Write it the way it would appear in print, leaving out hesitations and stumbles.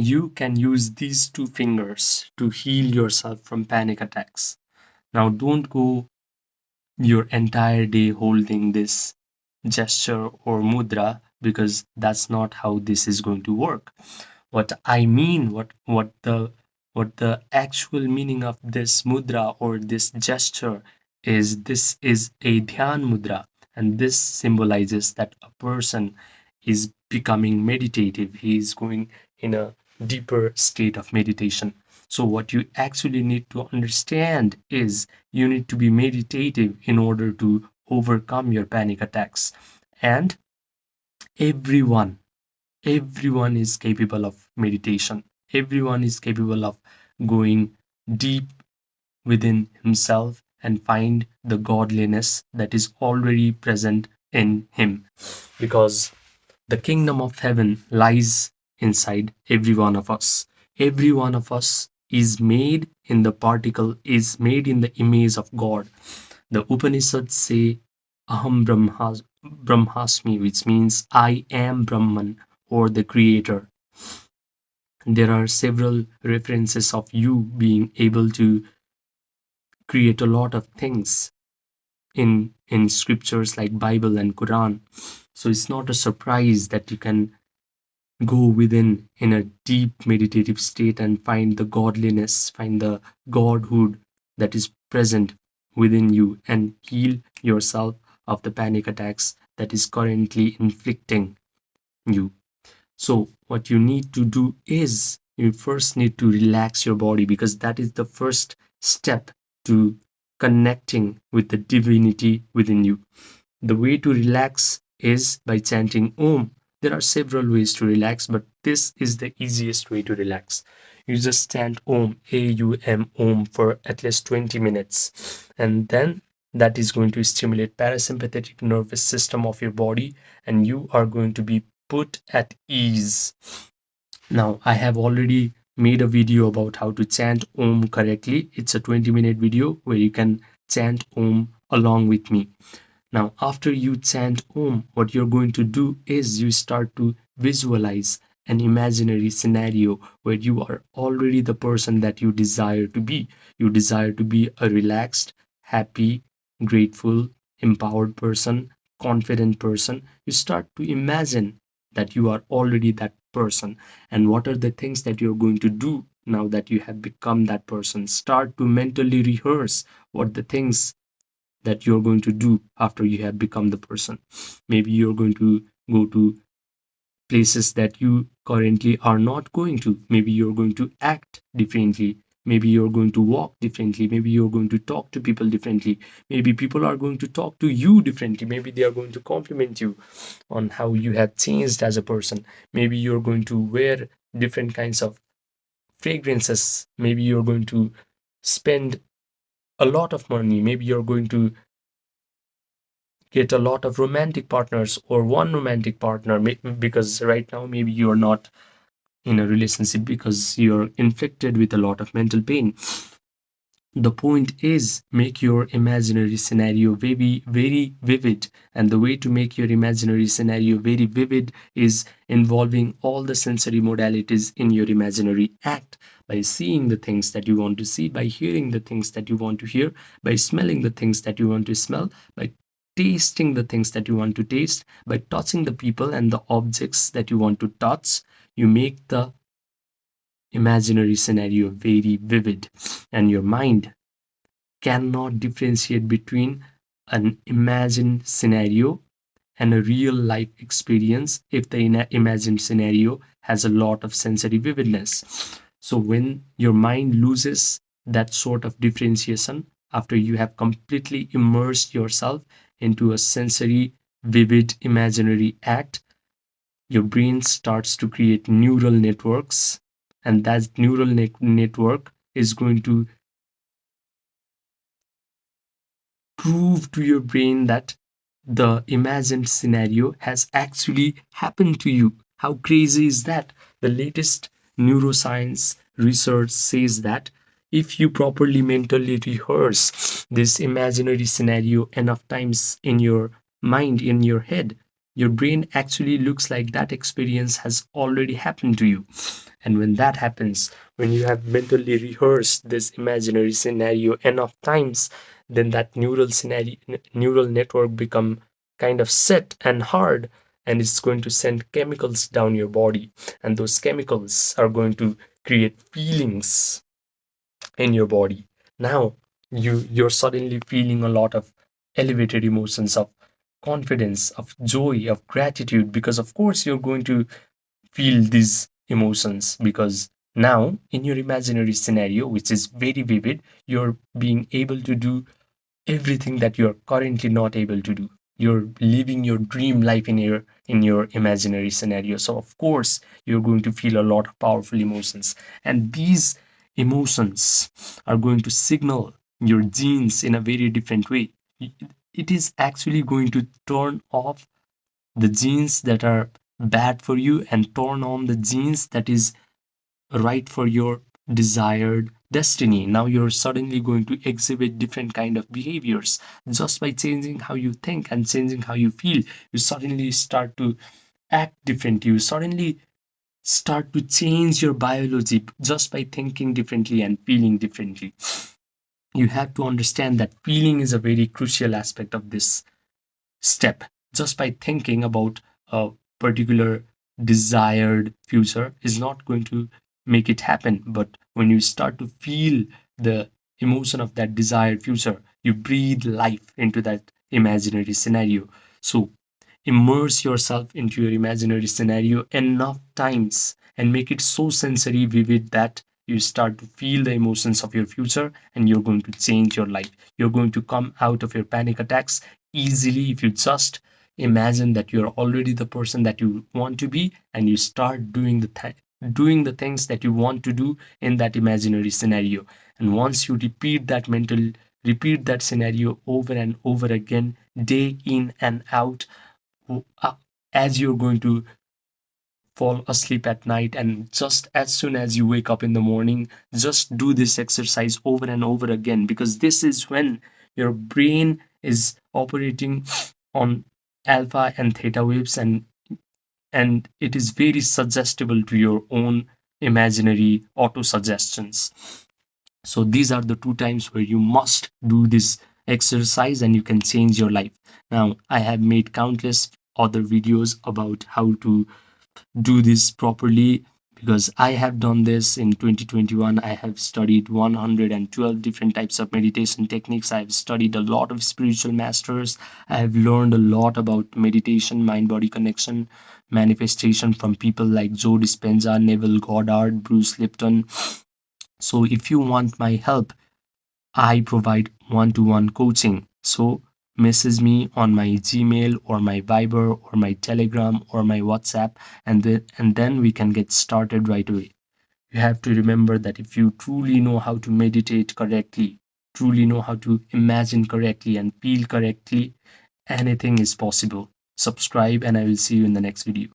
you can use these two fingers to heal yourself from panic attacks. Now, don't go your entire day holding this gesture or mudra, because that's not how this is going to work. What I mean, what the actual meaning of this mudra or this gesture is, this is a dhyan mudra, and this symbolizes that a person is becoming meditative. He is going in a deeper state of meditation. So what you actually need to understand is you need to be meditative in order to overcome your panic attacks. And everyone everyone is capable of meditation. Everyone is capable of going deep within himself and find the godliness that is already present in him, because the kingdom of heaven lies inside every one of us. Every one of us is made in the particle, is made in the image of God. The Upanishads say Aham Brahmasmi, which means I am Brahman, or the creator. There are several references of you being able to create a lot of things in scriptures like Bible and Quran. So it's not a surprise that you can go within in a deep meditative state and find the godliness, find the godhood that is present within you, and heal yourself of the panic attacks that is currently inflicting you. So, what you need to do is you first need to relax your body, because that is the first step to connecting with the divinity within you. The way to relax is by chanting Om. There are several ways to relax, but this is the easiest way to relax. You just chant Om, A-U-M, Om for at least 20 minutes. And then that is going to stimulate parasympathetic nervous system of your body, and you are going to be put at ease. Now, I have already made a video about how to chant Om correctly. It's a 20-minute video where you can chant Om along with me. Now, after you chant Om, what you're going to do is you start to visualize an imaginary scenario where you are already the person that you desire to be. You desire to be a relaxed, happy, grateful, empowered person, confident person. You start to imagine that you are already that person. And what are the things that you're going to do now that you have become that person? Start to mentally rehearse what the things that you're going to do after you have become the person. Maybe you're going to go to places that you currently are not going to. Maybe you're going to act differently. Maybe you're going to walk differently. Maybe you're going to talk to people differently. Maybe people are going to talk to you differently. Maybe they are going to compliment you on how you have changed as a person. Maybe you're going to wear different kinds of fragrances. Maybe you're going to spend a lot of money. Maybe you're going to get a lot of romantic partners or one romantic partner, because right now maybe you're not in a relationship because you're inflicted with a lot of mental pain. The point is, make your imaginary scenario very, very vivid. And the way to make your imaginary scenario very vivid is involving all the sensory modalities in your imaginary act, by seeing the things that you want to see, by hearing the things that you want to hear, by smelling the things that you want to smell, by tasting the things that you want to taste, by touching the people and the objects that you want to touch. You make the imaginary scenario very vivid, and your mind cannot differentiate between an imagined scenario and a real life experience if the imagined scenario has a lot of sensory vividness. So, when your mind loses that sort of differentiation after you have completely immersed yourself into a sensory, vivid, imaginary act, your brain starts to create neural networks, and that neural network is going to prove to your brain that the imagined scenario has actually happened to you. How crazy is that? The latest neuroscience research says that if you properly mentally rehearse this imaginary scenario enough times in your mind, in your head, your brain actually looks like that experience has already happened to you. And when that happens, when you have mentally rehearsed this imaginary scenario enough times, then that neural network become kind of set and hard, and it's going to send chemicals down your body, and those chemicals are going to create feelings in your body. Now you're suddenly feeling a lot of elevated emotions of confidence, of joy, of gratitude, because of course you're going to feel these emotions, because now in your imaginary scenario, which is very vivid, you're being able to do everything that you're currently not able to do. You're living your dream life in your imaginary scenario. So of course you're going to feel a lot of powerful emotions, and these emotions are going to signal your genes in a very different way. It is actually going to turn off the genes that are bad for you and turn on the genes that is right for your desired destiny. Now you're suddenly going to exhibit different kind of behaviors just by changing how you think and changing how you feel. You suddenly start to act different. You suddenly start to change your biology just by thinking differently and feeling differently. You have to understand that feeling is a very crucial aspect of this step. Just by thinking about a particular desired future is not going to make it happen. But when you start to feel the emotion of that desired future, you breathe life into that imaginary scenario. So immerse yourself into your imaginary scenario enough times and make it so sensory vivid that you start to feel the emotions of your future, and you're going to change your life. You're going to come out of your panic attacks easily if you just imagine that you're already the person that you want to be, and you start doing the things that you want to do in that imaginary scenario. And once you repeat that scenario over and over again, day in and out, uh, as you're going to fall asleep at night, and just as soon as you wake up in the morning, just do this exercise over and over again, because this is when your brain is operating on alpha and theta waves, and it is very suggestible to your own imaginary auto suggestions. So these are the two times where you must do this exercise and you can change your life. Now I have made countless other videos about how to do this properly, because I have done this in 2021. I have studied 112 different types of meditation techniques. I have studied a lot of spiritual masters. I have learned a lot about meditation, mind body connection, manifestation from people like Joe Dispenza, Neville Goddard, Bruce Lipton. So if you want my help, I provide one-to-one coaching. So message me on my Gmail or my Viber or my Telegram or my WhatsApp, and then we can get started right away. You have to remember that if you truly know how to meditate correctly, truly know how to imagine correctly and feel correctly, anything is possible. Subscribe, and I will see you in the next video.